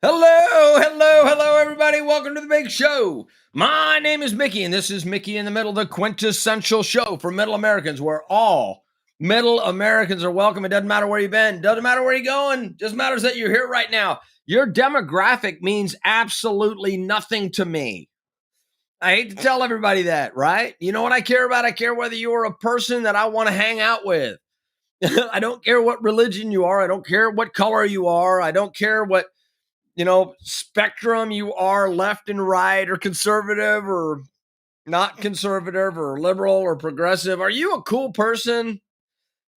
Hello, everybody. Welcome to the big show. My name is Mickey, and this is Mickey in the Middle, the quintessential show for middle Americans, where all middle Americans are welcome. It doesn't matter where you've been, doesn't matter where you're going, just matters that you're here right now. Your demographic means absolutely nothing to me. I hate to tell everybody that, right? You know what I care about? I care whether you're a person that I want to hang out with. I don't care what religion you are. I don't care what color you are. I don't care what spectrum you are, left and right, or conservative or not conservative, or liberal or progressive. Are you a cool person?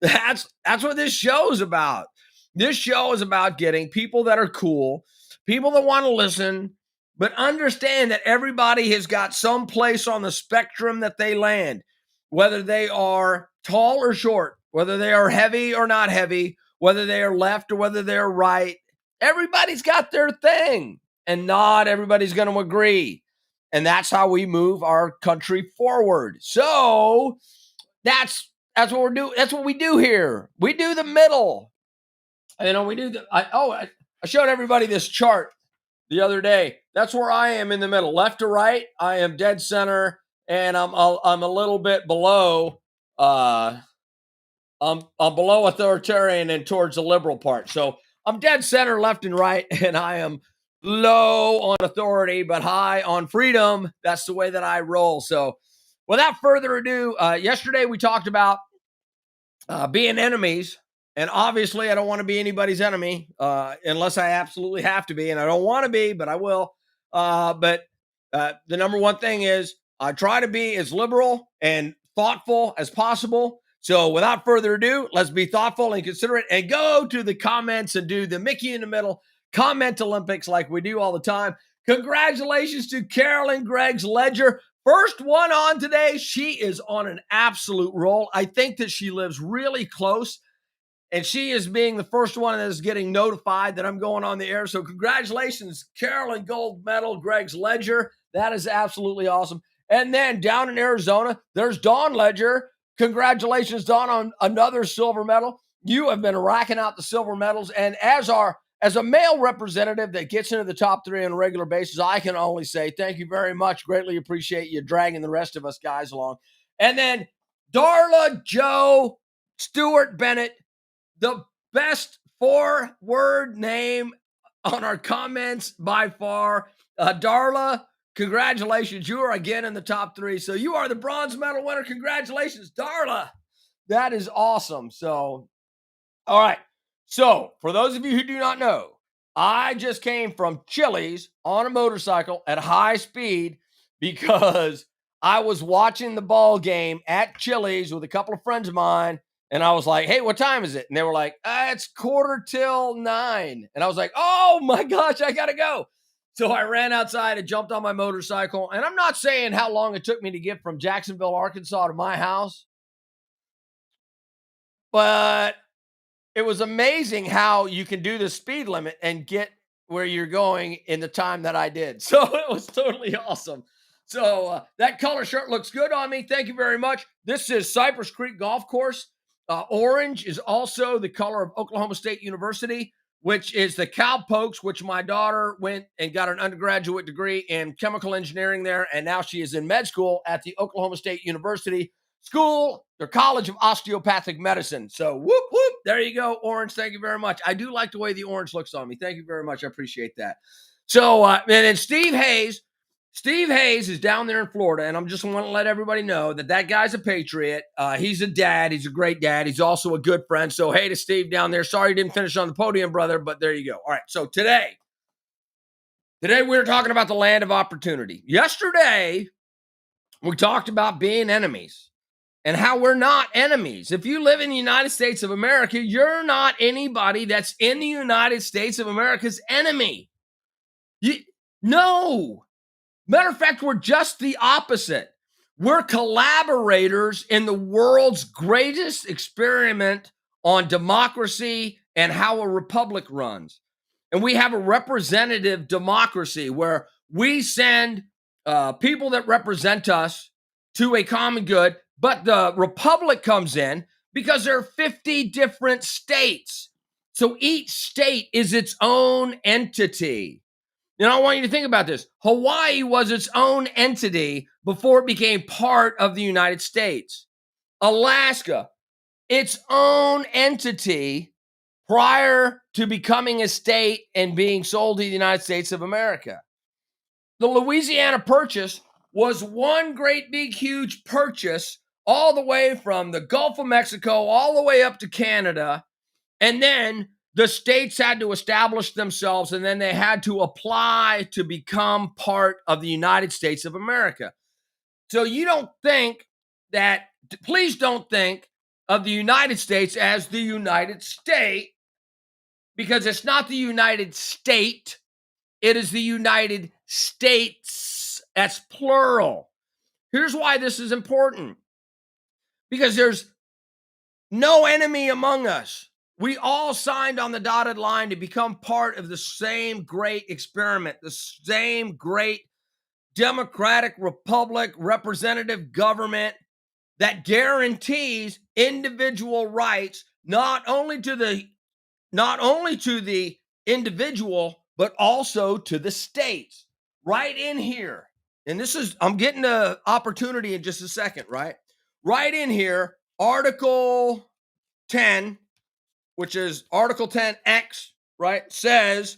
That's what this show is about. This show is about getting people that are cool, people that want to listen, but understand that everybody has got some place on the spectrum that they land, whether they are tall or short, whether they are heavy or not heavy, whether they are left or whether they're right. Everybody's got their thing, and not everybody's going to agree. And that's how we move our country forward. So that's what we're doing. That's what we do here. We do the middle. We do I showed everybody this chart the other day. That's where I am in the middle, left to right. I am dead center, and I'm a little bit below. I'm below authoritarian and towards the liberal part. So I'm dead center, left and right, and I am low on authority but high on freedom. That's the way that I roll. So without further ado, yesterday we talked about being enemies. And obviously, I don't want to be anybody's enemy unless I absolutely have to be. And I don't want to be, but I will. But the number one thing is I try to be as liberal and thoughtful as possible. So without further ado, let's be thoughtful and considerate and go to the comments and do the Mickey in the Middle comment Olympics like we do all the time. Congratulations to Carolyn Greggs Ledger. First one on today. She is on an absolute roll. I think that she lives really close, and she is being the first one that is getting notified that I'm going on the air. So congratulations, Carolyn Gold Medal, Greggs Ledger. That is absolutely awesome. And then down in Arizona, there's Dawn Ledger. Congratulations, Dawn, on another silver medal. You have been racking out the silver medals. And as a male representative that gets into the top three on a regular basis, I can only say thank you very much. Greatly appreciate you dragging the rest of us guys along. And then Darla Joe Stewart Bennett, the best 4-word name on our comments by far. Darla, congratulations. You are again in the top three. So you are the bronze medal winner. Congratulations, Darla. That is awesome. So, all right. So, for those of you who do not know, I just came from Chili's on a motorcycle at high speed because I was watching the ball game at Chili's with a couple of friends of mine. And I was like, hey, what time is it? And they were like, it's 9:15. And I was like, oh my gosh, I got to go. So I ran outside and jumped on my motorcycle. And I'm not saying how long it took me to get from Jacksonville, Arkansas to my house, but it was amazing how you can do the speed limit and get where you're going in the time that I did. So it was totally awesome. So that color shirt looks good on me. Thank you very much. This is Cypress Creek Golf Course. Orange is also the color of Oklahoma State University, which is the Cowpokes, which my daughter went and got an undergraduate degree in chemical engineering there. And now she is in med school at the Oklahoma State University School, their College of Osteopathic Medicine. So whoop, whoop. There you go, orange. Thank you very much. I do like the way the orange looks on me. Thank you very much. I appreciate that. So, and then Steve Hayes. Steve Hayes is down there in Florida, and I'm just want to let everybody know that guy's a patriot. He's a dad. He's a great dad. He's also a good friend. So, hey to Steve down there. Sorry you didn't finish on the podium, brother, but there you go. All right, so today we're talking about the land of opportunity. Yesterday, we talked about being enemies and how we're not enemies. If you live in the United States of America, you're not anybody that's in the United States of America's enemy. No. Matter of fact, we're just the opposite. We're collaborators in the world's greatest experiment on democracy and how a republic runs. And we have a representative democracy where we send people that represent us to a common good, but the republic comes in because there are 50 different states. So each state is its own entity. I want you to think about this. Hawaii was its own entity before it became part of the United States. Alaska, its own entity prior to becoming a state and being sold to the United States of America. The Louisiana Purchase was one great big huge purchase all the way from the Gulf of Mexico all the way up to Canada. And then the states had to establish themselves, and then they had to apply to become part of the United States of America. So you don't think that, please don't think of the United States as the United State, because it's not the United State, it is the United States. That's plural. Here's why this is important. Because there's no enemy among us. We all signed on the dotted line to become part of the same great experiment, the same great democratic republic representative government that guarantees individual rights not only to the individual but also to the states. Right in here. And this is, I'm getting to opportunity in just a second, right? Right in here, Article 10, which is Article 10X, right, says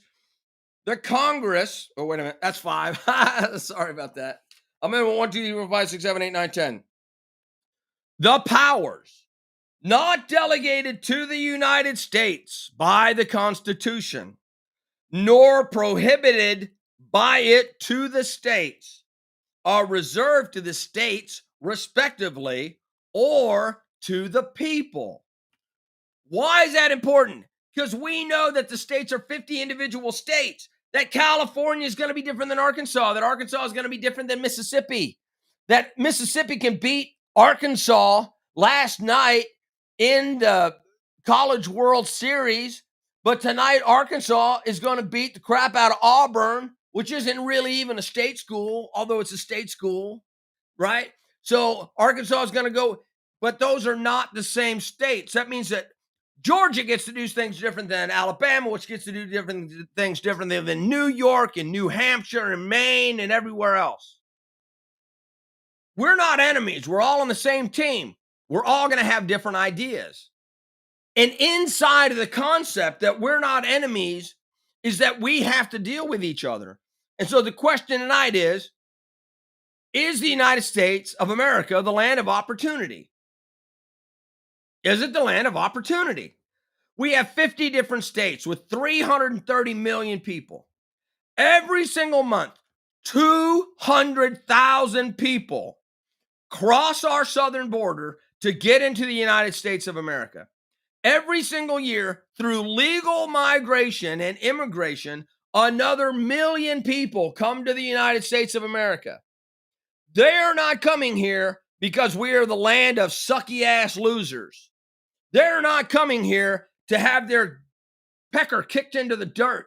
the Congress, oh, wait a minute, that's 5. Sorry about that. Amendment 1, 2, 3, 4, 5, 6, 7, 8, 9, 10. The powers not delegated to the United States by the Constitution, nor prohibited by it to the states, are reserved to the states respectively or to the people. Why is that important? Because we know that the states are 50 individual states, that California is going to be different than Arkansas, that Arkansas is going to be different than Mississippi, that Mississippi can beat Arkansas last night in the College World Series, but tonight Arkansas is going to beat the crap out of Auburn, which isn't really even a state school, although it's a state school, right? So Arkansas is going to go, but those are not the same states. That means that Georgia gets to do things different than Alabama, which gets to do different things differently than New York and New Hampshire and Maine and everywhere else. We're not enemies. We're all on the same team. We're all going to have different ideas. And inside of the concept that we're not enemies is that we have to deal with each other. And so the question tonight is the United States of America the land of opportunity? Is it the land of opportunity? We have 50 different states with 330 million people. Every single month, 200,000 people cross our southern border to get into the United States of America. Every single year, through legal migration and immigration, another million people come to the United States of America. They are not coming here because we are the land of sucky ass losers. They're not coming here to have their pecker kicked into the dirt.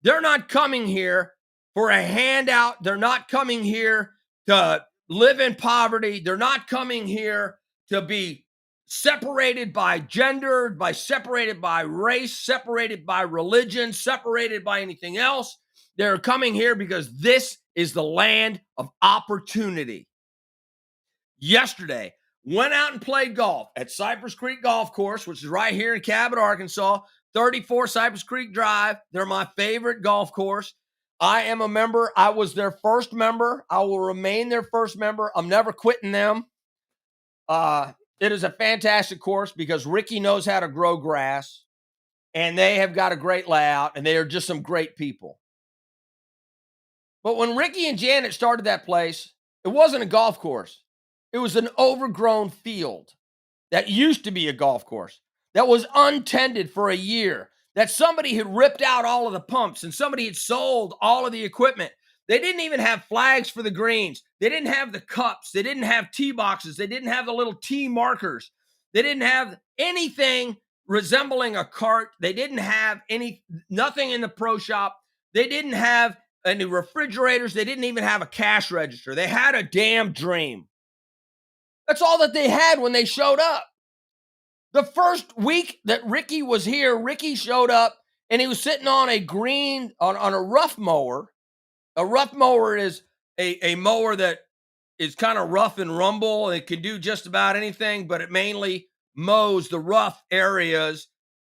They're not coming here for a handout. They're not coming here to live in poverty. They're not coming here to be separated by gender, separated by race, separated by religion, separated by anything else. They're coming here because this is the land of opportunity. Yesterday, went out and played golf at Cypress Creek Golf Course, which is right here in Cabot, Arkansas, 34 Cypress Creek Drive. They're my favorite golf course. I am a member. I was their first member. I will remain their first member. I'm never quitting them. It is a fantastic course because Ricky knows how to grow grass, and they have got a great layout, and they are just some great people. But when Ricky and Janet started that place, it wasn't a golf course. It was an overgrown field that used to be a golf course that was untended for a year, that somebody had ripped out all of the pumps and somebody had sold all of the equipment. They didn't even have flags for the greens. They didn't have the cups. They didn't have tee boxes. They didn't have the little tee markers. They didn't have anything resembling a cart. They didn't have nothing in the pro shop. They didn't have any refrigerators. They didn't even have a cash register. They had a damn dream. That's all that they had when they showed up. The first week that Ricky was here, Ricky showed up and he was sitting on a green, on a rough mower. A rough mower is a mower that is kind of rough and rumble. It can do just about anything, but it mainly mows the rough areas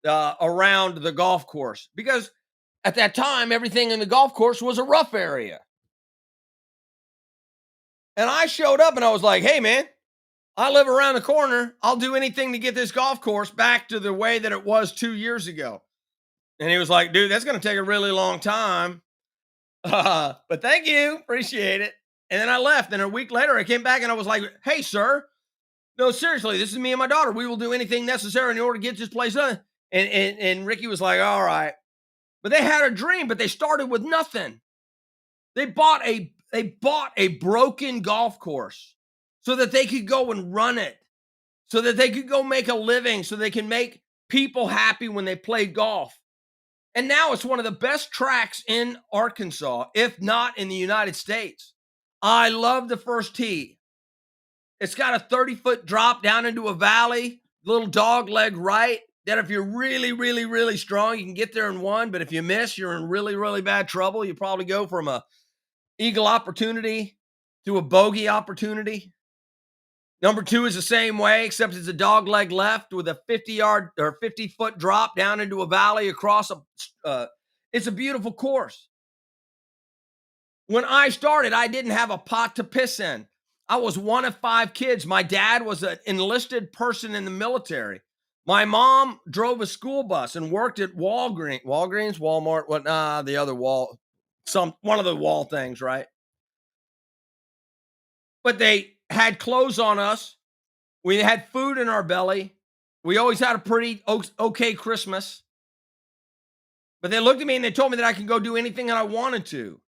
around the golf course because at that time, everything in the golf course was a rough area. And I showed up and I was like, hey, man, I live around the corner. I'll do anything to get this golf course back to the way that it was 2 years ago. And he was like, dude, that's going to take a really long time. But thank you. Appreciate it. And then I left. And a week later, I came back and I was like, hey, sir, no, seriously, this is me and my daughter. We will do anything necessary in order to get this place done. And Ricky was like, all right. But they had a dream, but they started with nothing. They bought a broken golf course so that they could go and run it, so that they could go make a living, so they can make people happy when they play golf. And now it's one of the best tracks in Arkansas, if not in the United States. I love the first tee. It's got a 30-foot drop down into a valley, little dog leg right. That if you're really, really, really strong, you can get there in one. But if you miss, you're in really, really bad trouble. You probably go from a eagle opportunity to a bogey opportunity. Number 2 is the same way, except it's a dog leg left with a 50-yard or 50-foot drop down into a valley across it's a beautiful course. When I started, I didn't have a pot to piss in. I was one of 5 kids. My dad was an enlisted person in the military. My mom drove a school bus and worked at Walgreens, Walmart, the other wall, one of the wall things, right? But they had clothes on us. We had food in our belly. We always had a pretty okay Christmas. But they looked at me and they told me that I could go do anything that I wanted to.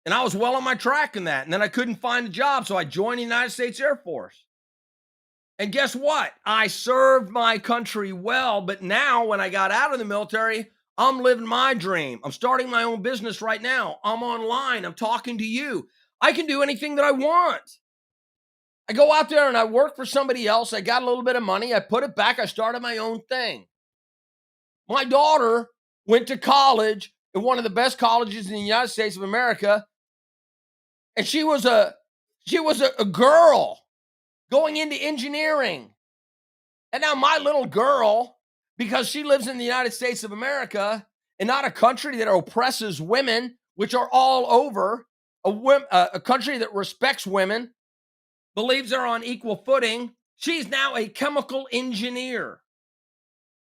And I was well on my track in that. And then I couldn't find a job, so I joined the United States Air Force. And guess what? I served my country well, but now when I got out of the military, I'm living my dream. I'm starting my own business right now. I'm online. I'm talking to you. I can do anything that I want. I go out there and I work for somebody else. I got a little bit of money. I put it back. I started my own thing. My daughter went to college at one of the best colleges in the United States of America. And she was a girl going into engineering. And now my little girl, because she lives in the United States of America and not a country that oppresses women, which are all over, a country that respects women, believes they're on equal footing, she's now a chemical engineer.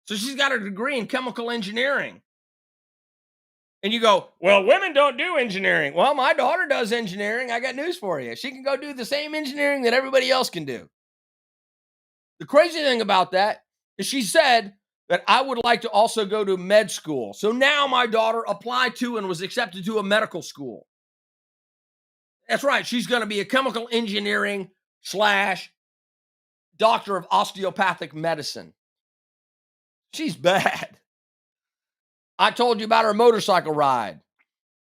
So she's got a degree in chemical engineering. And you go, well, women don't do engineering. Well, my daughter does engineering. I got news for you. She can go do the same engineering that everybody else can do. The crazy thing about that is she said that I would like to also go to med school. So now my daughter applied to and was accepted to a medical school. That's right. She's going to be a chemical engineering / doctor of osteopathic medicine. She's bad. I told you about her motorcycle ride.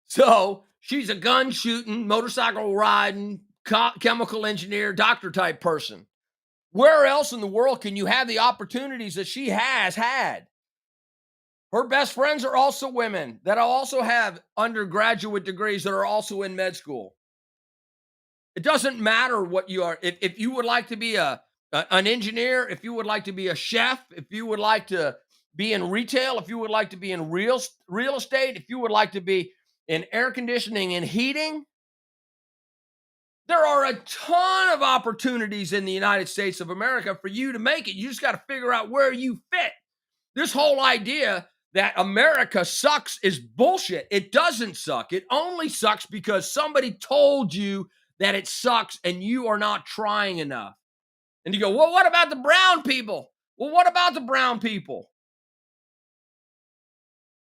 So she's a gun shooting, motorcycle riding, chemical engineer, doctor type person. Where else in the world can you have the opportunities that she has had? Her best friends are also women that also have undergraduate degrees that are also in med school. It doesn't matter what you are. If you would like to be an engineer, if you would like to be a chef, if you would like to be in retail, if you would like to be in real estate, if you would like to be in air conditioning and heating, there are a ton of opportunities in the United States of America for you to make it. You just got to figure out where you fit. This whole idea that America sucks is bullshit. It doesn't suck. It only sucks because somebody told you that it sucks and you are not trying enough. And you go, well, what about the brown people? Well, what about the brown people?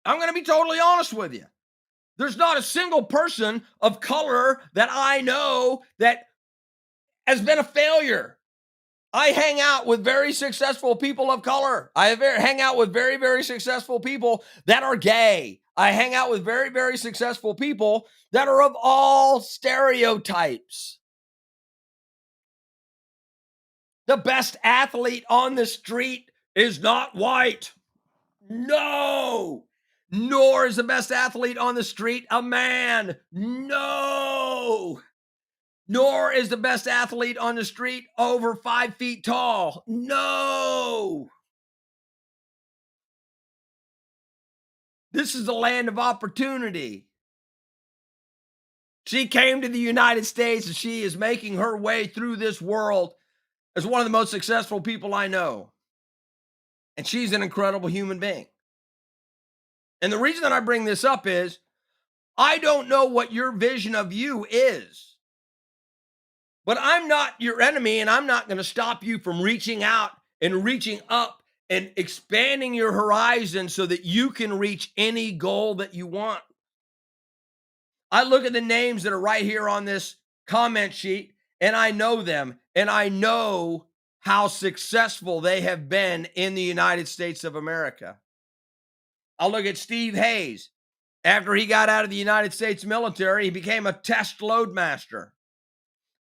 I'm going to be totally honest with you. There's not a single person of color that I know that has been a failure. I hang out with very successful people of color. I hang out with very, very successful people that are gay. I hang out with very, very successful people that are of all stereotypes. The best athlete on the street is not white. No. Nor is the best athlete on the street a man. No. Nor is the best athlete on the street over 5 feet tall. No. This is the land of opportunity. She came to the United States and she is making her way through this world as one of the most successful people I know. And she's an incredible human being. And the reason that I bring this up is I don't know what your vision of you is, but I'm not your enemy and I'm not going to stop you from reaching out and reaching up and expanding your horizon so that you can reach any goal that you want. I look at the names that are right here on this comment sheet and I know them and I know how successful they have been in the United States of America. I'll look at Steve Hayes. After he got out of the United States military, he became a test load master.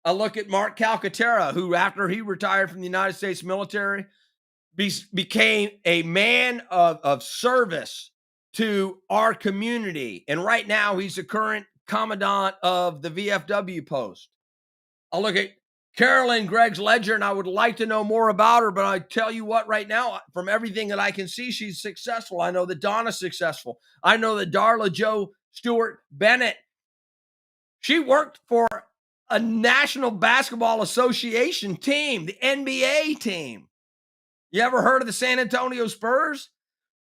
I look at Mark Calcaterra, who after he retired from the United States military, became a man of service to our community. And right now he's the current commandant of the VFW post. I'll look at Carolyn Greg's Ledger, and I would like to know more about her, but I tell you what, right now, from everything that I can see, she's successful. I know that Donna's successful. I know that Darla Jo Stewart Bennett, she worked for a National Basketball Association team, the NBA team. You ever heard of the San Antonio Spurs?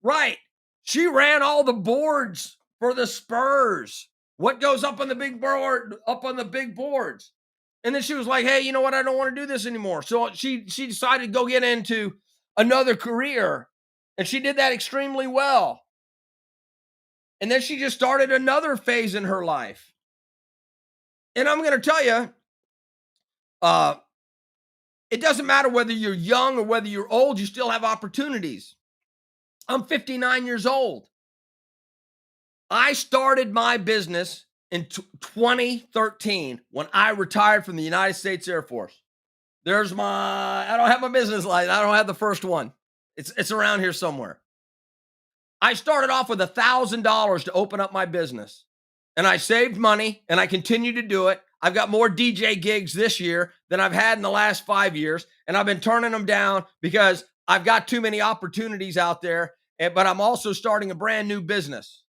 Right. She ran all the boards for the Spurs. What goes up on the big board, up on the big boards? And then she was like, hey, you know what? I don't want to do this anymore. So she decided to go get into another career. And she did that extremely well. And then she just started another phase in her life. And I'm going to tell you, it doesn't matter whether you're young or whether you're old, you still have opportunities. I'm 59 years old. I started my business in 2013 when I retired from the United States Air Force. I don't have my business license. I don't have the first one. It's around here somewhere. I started off with $1,000 to open up my business and I saved money and I continue to do it. I've got more DJ gigs this year than I've had in the last 5 years. And I've been turning them down because I've got too many opportunities out there. But I'm also starting a brand new business.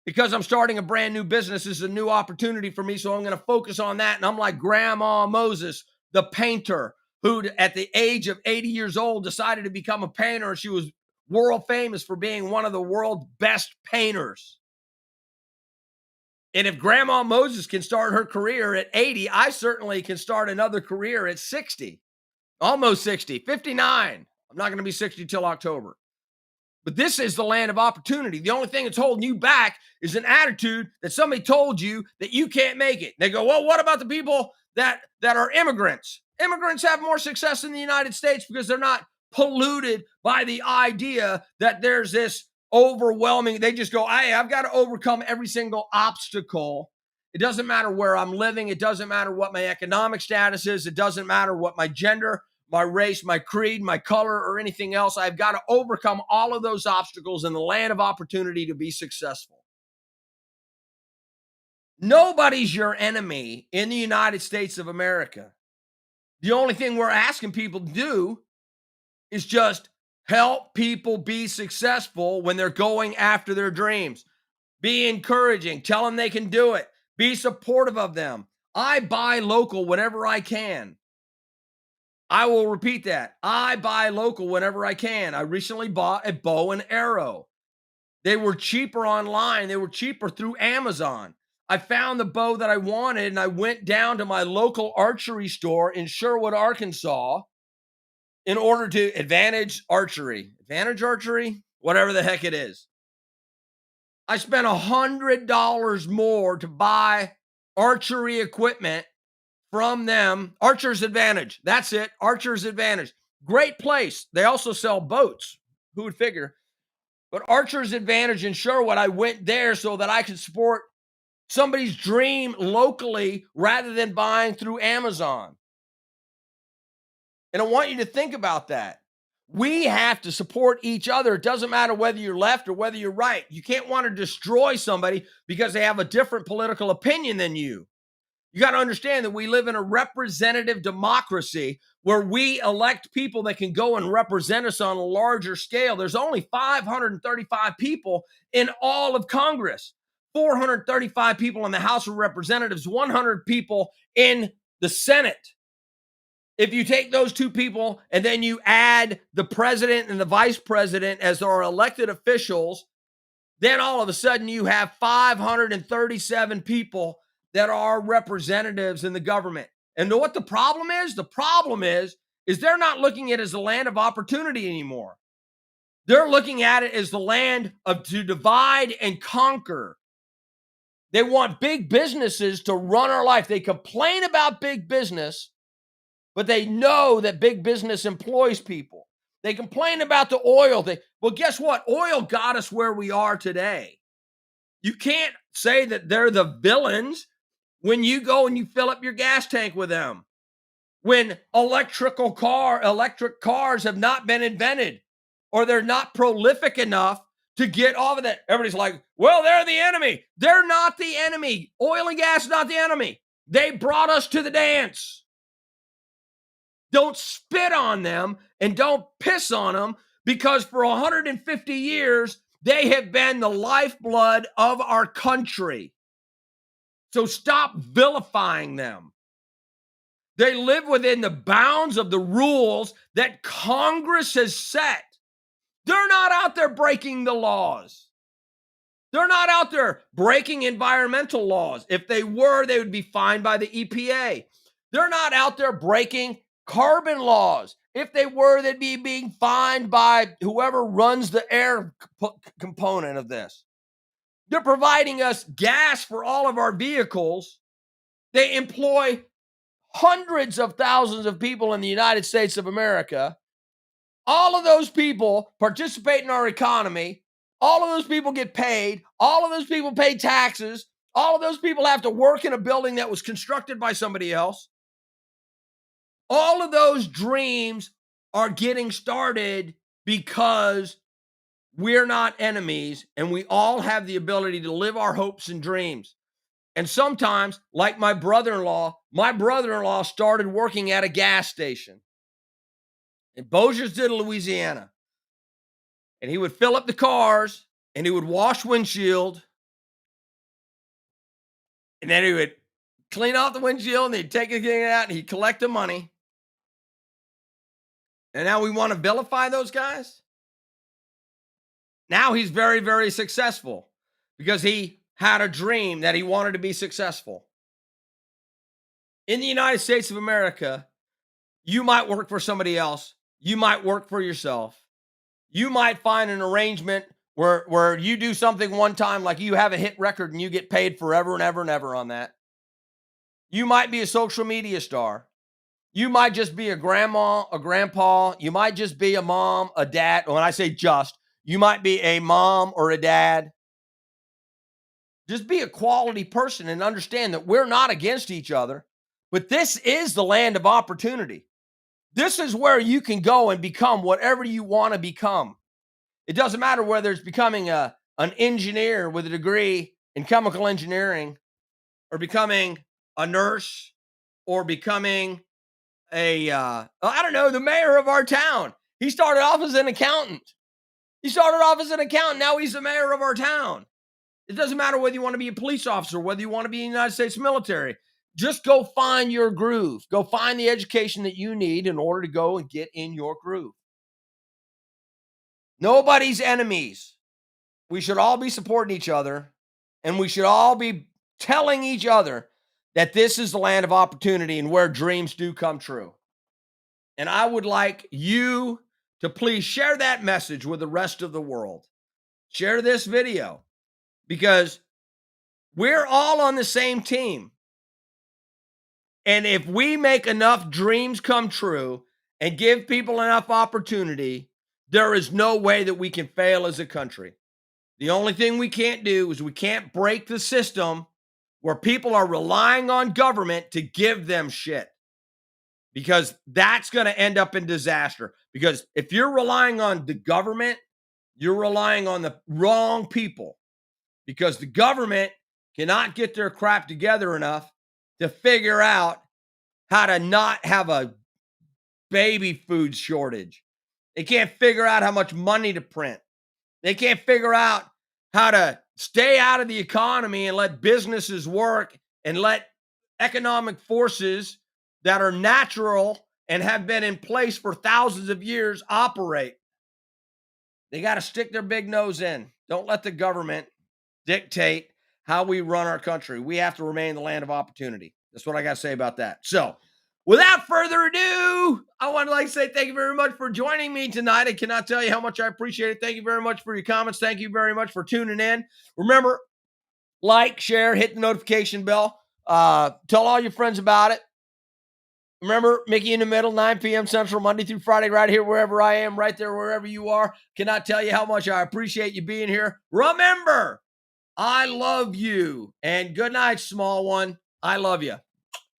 Because I'm starting a brand new business, this is a new opportunity for me. So I'm going to focus on that. And I'm like Grandma Moses, the painter, who at the age of 80 years old decided to become a painter. And she was world famous for being one of the world's best painters. And if Grandma Moses can start her career at 80, I certainly can start another career at 60, almost 60, 59. I'm not going to be 60 till October. But this is the land of opportunity. The only thing that's holding you back is an attitude that somebody told you that you can't make it. They go, well, what about the people that are immigrants? Immigrants have more success in the United States because they're not polluted by the idea that there's this overwhelming, they just go, hey, I've got to overcome every single obstacle. It doesn't matter where I'm living. It doesn't matter what my economic status is. It doesn't matter what my gender, my race, my creed, my color, or anything else. I've got to overcome all of those obstacles in the land of opportunity to be successful. Nobody's your enemy in the United States of America. The only thing we're asking people to do is just help people be successful when they're going after their dreams. Be encouraging. Tell them they can do it. Be supportive of them. I buy local whenever I can. I will repeat that. I buy local whenever I can. I recently bought a bow and arrow. They were cheaper online. They were cheaper through Amazon. I found the bow that I wanted and I went down to my local archery store in Sherwood, Arkansas in order to Advantage Archery, whatever the heck it is. I spent $100 more to buy archery equipment from them. Archer's Advantage. That's it. Archer's Advantage. Great place. They also sell boats. Who would figure? But Archer's Advantage in Sherwood, I went there so that I could support somebody's dream locally rather than buying through Amazon. And I want you to think about that. We have to support each other. It doesn't matter whether you're left or whether you're right. You can't want to destroy somebody because they have a different political opinion than you. You got to understand that we live in a representative democracy where we elect people that can go and represent us on a larger scale. There's only 535 people in all of Congress, 435 people in the House of Representatives, 100 people in the Senate. If you take those two people and then you add the president and the vice president as our elected officials, then all of a sudden you have 537 people that are representatives in the government. And know what the problem is? The problem is they're not looking at it as a land of opportunity anymore. They're looking at it as the land of to divide and conquer. They want big businesses to run our life. They complain about big business, but they know that big business employs people. They complain about the oil. Well, guess what? Oil got us where we are today. You can't say that they're the villains when you go and you fill up your gas tank with them. When electric cars have not been invented or they're not prolific enough to get off of that. Everybody's like, well, they're the enemy. They're not the enemy. Oil and gas is not the enemy. They brought us to the dance. Don't spit on them and don't piss on them because for 150 years, they have been the lifeblood of our country. So stop vilifying them. They live within the bounds of the rules that Congress has set. They're not out there breaking the laws. They're not out there breaking environmental laws. If they were, they would be fined by the EPA. They're not out there breaking carbon laws. If they were, they'd be being fined by whoever runs the air component of this. They're providing us gas for all of our vehicles. They employ hundreds of thousands of people in the United States of America. All of those people participate in our economy. All of those people get paid. All of those people pay taxes. All of those people have to work in a building that was constructed by somebody else. All of those dreams are getting started because we're not enemies and we all have the ability to live our hopes and dreams. And sometimes, like my brother-in-law started working at a gas station in Bossierville, Louisiana. And he would fill up the cars and he would wash windshield. And then he would clean off the windshield and he'd take it out and he'd collect the money. And now we want to vilify those guys? Now he's very, very successful because he had a dream that he wanted to be successful. In the United States of America, you might work for somebody else. You might work for yourself. You might find an arrangement where you do something one time, like you have a hit record and you get paid forever and ever and ever on that. You might be a social media star. You might just be a grandma, a grandpa. You might just be a mom, a dad. When I say just, you might be a mom or a dad. Just be a quality person and understand that we're not against each other, but this is the land of opportunity. This is where you can go and become whatever you want to become. It doesn't matter whether it's becoming an engineer with a degree in chemical engineering or becoming a nurse or becoming the mayor of our town. He started off as an accountant. Now he's the mayor of our town. It doesn't matter whether you want to be a police officer, whether you want to be in the United States military. Just go find your groove. Go find the education that you need in order to go and get in your groove. Nobody's enemies. We should all be supporting each other, and we should all be telling each other that this is the land of opportunity and where dreams do come true. And I would like you to please share that message with the rest of the world. Share this video because we're all on the same team. And if we make enough dreams come true and give people enough opportunity, there is no way that we can fail as a country. The only thing we can't do is we can't break the system where people are relying on government to give them shit. because that's going to end up in disaster. Because if you're relying on the government, you're relying on the wrong people, because the government cannot get their crap together enough to figure out how to not have a baby food shortage. They can't figure out how much money to print. They can't figure out how to stay out of the economy and let businesses work and let economic forces that are natural and have been in place for thousands of years operate. They got to stick their big nose in. Don't let the government dictate how we run our country. We have to remain the land of opportunity. That's what I got to say about that. So, without further ado, I want to say thank you very much for joining me tonight. I cannot tell you how much I appreciate it. Thank you very much for your comments. Thank you very much for tuning in. Remember, like, share, hit the notification bell. Tell all your friends about it. Remember, Mickey in the Middle, 9 p.m. Central, Monday through Friday, right here, wherever I am, right there, wherever you are. Cannot tell you how much I appreciate you being here. Remember, I love you. And good night, small one. I love you.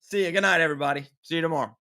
See you. Good night, everybody. See you tomorrow.